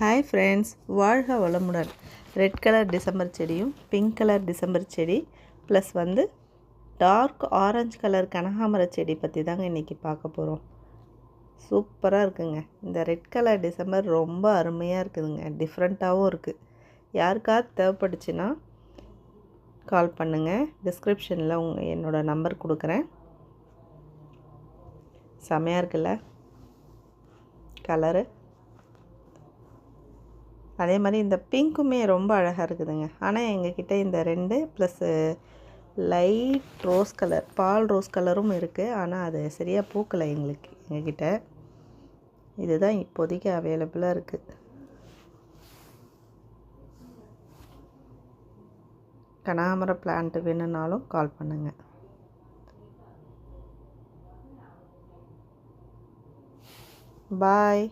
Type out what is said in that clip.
Hi friends, வாழ்க வளமுடன். Red colour December செடியும் பிங்க் கலர் டிசம்பர் செடி ப்ளஸ் டார்க் ஆரஞ்சு கலர் கனகாமர செடி பற்றி தாங்க இன்றைக்கி பார்க்க போகிறோம். சூப்பராக இருக்குங்க. இந்த ரெட் கலர் டிசம்பர் ரொம்ப அருமையாக இருக்குதுங்க. டிஃப்ரெண்ட்டாகவும் இருக்குது. யாருக்காவது தேவைப்பட்டுச்சுன்னா கால் பண்ணுங்கள். டிஸ்கிரிப்ஷனில் என்னோடய நம்பர் கொடுக்குறேன். செமையாக இருக்குல்ல கலரு. அதே மாதிரி இந்த பிங்க்குமே ரொம்ப அழகாக இருக்குதுங்க. ஆனால் எங்ககிட்ட இந்த 2 ப்ளஸ் லைட் ரோஸ் கலர், பால் ரோஸ் கலரும் இருக்குது. ஆனால் அது சரியாக பூக்கலை எங்ககிட்ட. இதுதான் இப்போதைக்கு அவைலபிளாக இருக்குது. கனகாமர பிளான்ட் வேணும்னாலும் கால் பண்ணுங்கள். பாய்.